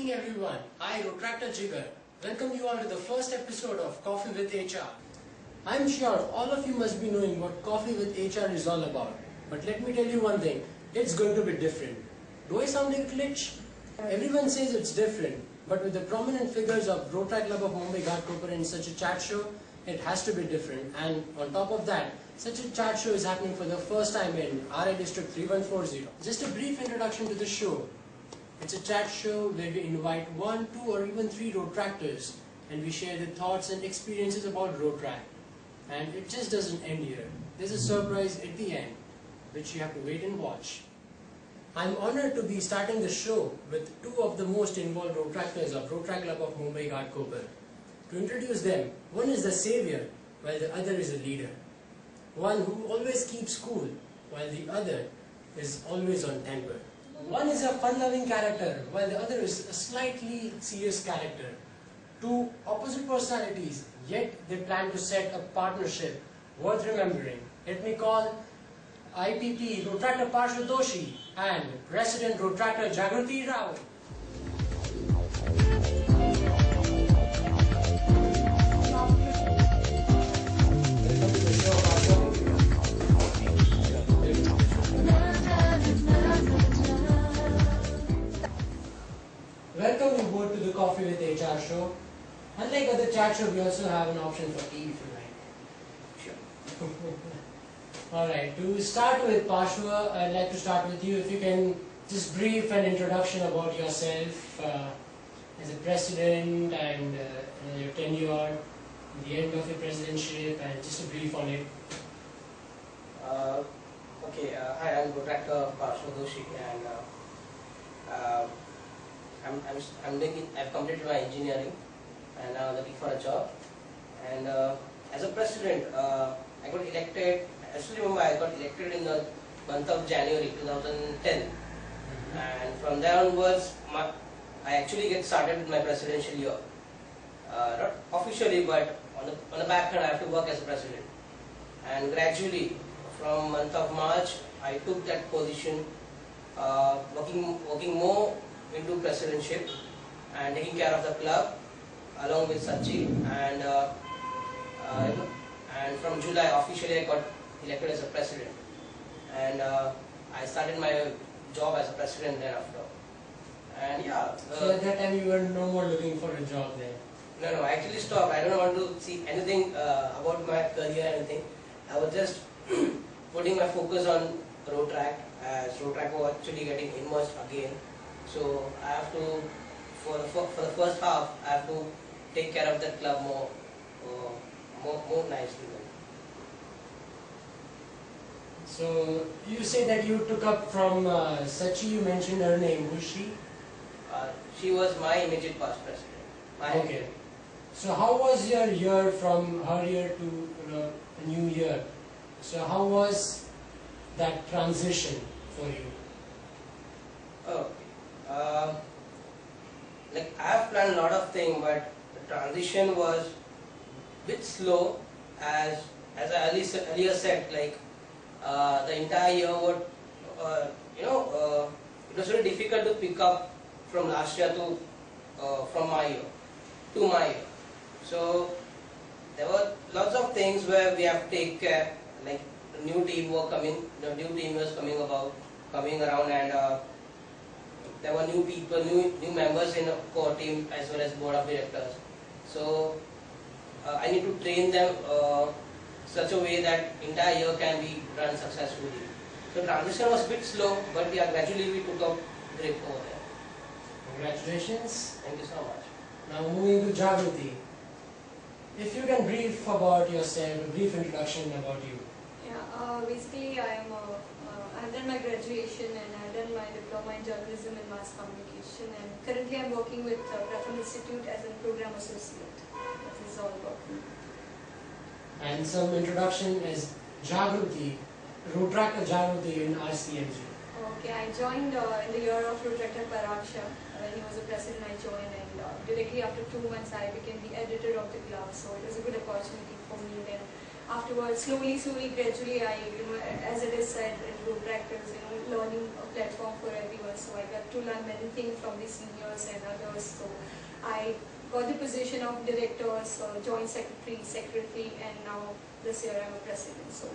evening everyone, I Rotractor Jigar welcome you all to the first episode of Coffee with HR. I'm sure all of you must be knowing what Coffee with HR is all about, but let me tell you one thing, it's going to be different. Do I sound like a glitch? Everyone says it's different, but with the prominent figures of Rotary Club of Mumbai Ghatkopar in such a chat show, it has to be different, and on top of that, such a chat show is happening for the first time in RI District 3140. Just a brief introduction to the show. It's a chat show where we invite 1, 2 or even 3 Rotractors and we share the thoughts and experiences about Rotrac. And it just doesn't end here. There's a surprise at the end, which you have to wait and watch. I'm honored to be starting the show with 2 of the most involved Rotractors of Rotary Club of Mumbai Ghatkopar. To introduce them, one is the savior, while the other is a leader. One who always keeps cool, while the other is always on temper. One is a fun-loving character, while the other is a slightly serious character. 2 opposite personalities, yet they plan to set a partnership worth remembering. Let me call IPP Rotractor Parshva Doshi and President Rotractor Jagruti Rao. Welcome you both to the Coffee with HR show. Unlike other chat shows, we also have an option for tea if you like. Sure. Alright, to start with Parshva, I'd like to start with you. If you can just brief an introduction about yourself as a president and your tenure, the end of your presidency, and just a brief on it. Hi, I'm Rotractor Parshva Doshi, and I've completed my engineering, and now I'm looking for a job. And as a president, I got elected. I still remember I got elected in the month of January 2010, and from there onwards, I actually get started with my presidential year. Not officially, but on the back end, I have to work as a president. And gradually, from month of March, I took that position, working more into presidentship and taking care of the club along with Sachi, and from July officially I got elected as a president, and I started my job as a president thereafter. And yeah. So at that time you were no more looking for a job there? No, I actually stopped. I don't want to see anything about my career or anything. I was just putting my focus on Rotrac, as Rotrac was actually getting immersed again. So I have to, for the first half, I have to take care of that club more nicely. So you say that you took up from Sachi. You mentioned her name. Who's she? She was my immediate past president. Okay. So how was your year from her year to a new year? So how was that transition for you? Okay. I have planned a lot of things, but the transition was a bit slow, as I earlier said. The entire year would, it was very difficult to pick up from last year to from my year to my year. So there were lots of things where we have to take care, like the new team was coming around, and there were new people, new members in the core team as well as board of directors. So I need to train them such a way that entire year can be run successfully. So transition was a bit slow, but yeah, gradually we took up grip over there. Congratulations. Thank you so much. Now moving to Jagruti. If you can brief about yourself, a brief introduction about you. Yeah, basically I've done my graduation and I've done my diploma in journalism and mass communication, and currently I'm working with Pratham Institute as a program associate. That is all about me. And some introduction as Jagruti, Rotractor Jagruti in RCMG. Okay, I joined in the year of Rotractor Paraksha. When he was a president, I joined, and directly after 2 months I became the editor of the club. So it was a good opportunity for me. Then afterwards, slowly, gradually, I, as it is said, in Rotractors, learning a platform for everyone. so I got to learn many things from the seniors and others. So I got the position of directors, joint secretary, and now this year I'm a president. So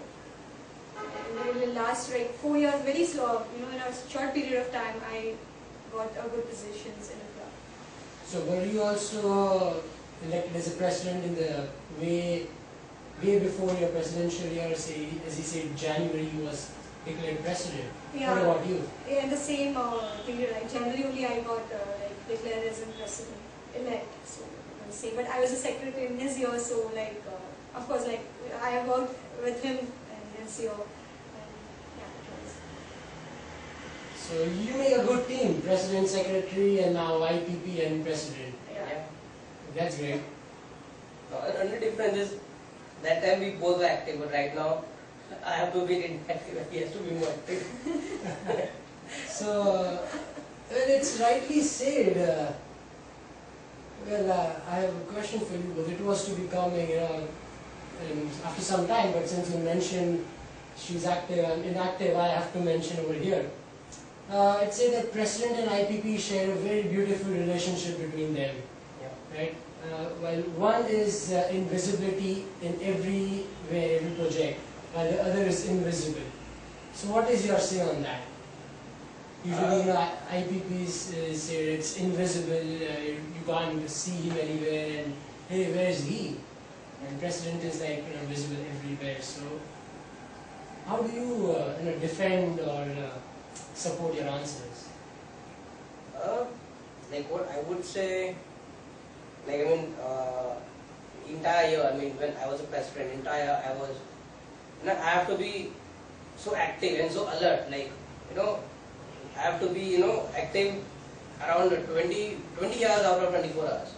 in the last like 4 years, very slow, in a short period of time, I got a good positions in the club. So were you also elected as a president in the way before your presidential year, say, as you said, January you was declared president? Yeah. What about you? Yeah, in the same period, like January only I got declared as a president elect. So we'll see. But I was a secretary in his year, so of course, I have worked with him in his year. And, yeah, it was. So you make a good team, president, secretary, and now IPP and president. Yeah. That's great. The only difference is that time we both were active, but right now I have to be inactive and he has to be more active. So, well, it's rightly said. I have a question for you. But it was to be coming, after some time. But since you mentioned she's active and inactive, I have to mention over here. I'd say that President and IPP share a very beautiful relationship between them. Yeah. Right? While one is invisibility in everywhere, every project, while the other is invisible. So what is your say on that? Usually, IPPs say it's invisible, you can't see him anywhere, and hey, where is he? And President is like visible everywhere. So how do you defend or support your answers? Like what I would say, entire year, when I was a president, entire I was, I have to be so active and so alert, I have to be, active around 20 hours out of 24 hours.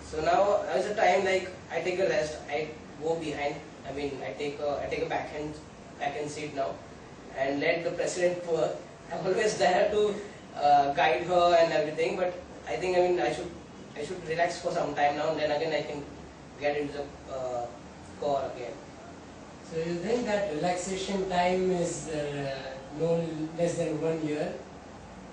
So now, as a time, I take a rest, I go behind, I take a backhand seat now, and let the president work. I'm always there to guide her and everything, but I think, I should relax for some time now, and then again I can get into the core again. So you think that relaxation time is no less than 1 year?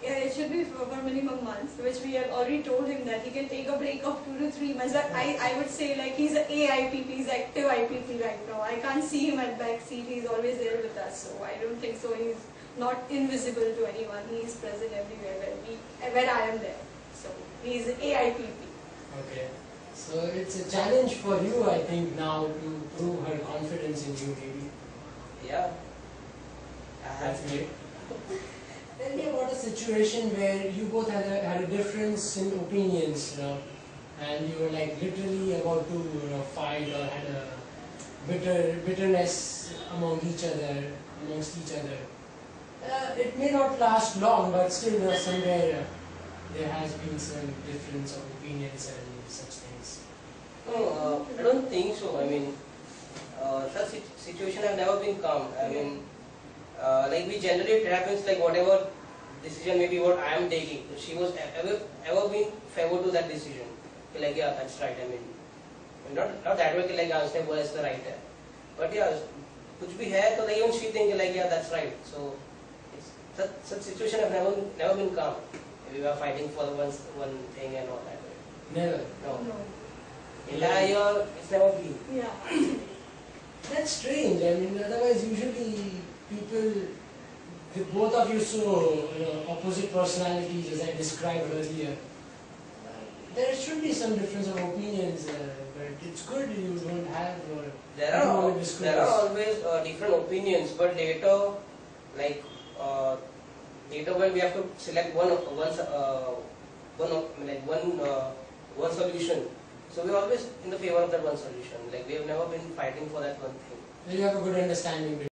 Yeah, it should be for minimum months, which we have already told him that he can take a break of 2 to 3 months. But I would say he's an AIPP, he's active IPP right now. I can't see him at back seat, he's always there with us. So I don't think so. He's not invisible to anyone. He is present everywhere where I am there. So he's AIPP. Okay. So it's a challenge for you, I think, now to prove her confidence in you, maybe. Yeah. That's great. Tell me about a situation where you both had a difference in opinions, and you were literally about to fight or had a bitterness amongst each other. It may not last long, but still somewhere there has been some difference of opinions and such things. No, I don't think so. Such situation have never been calm. We generally, it happens whatever decision maybe what I am taking, she was ever been favor to that decision. Yeah, that's right. Not that way I say well, it's the right है. But yeah, कुछ भी है तो even she think yeah, that's right. So such situation have never been calm. We were fighting for one thing and all that. Never. No. No. Entire year, it's never been. Yeah. That's strange. Otherwise usually people, with both of you so opposite personalities as I described earlier, there should be some difference of opinions, but it's good you don't have or There are always different opinions, but later, when we have to select one solution, so we're always in the favor of that one solution. We have never been fighting for that one thing. you have a good understanding.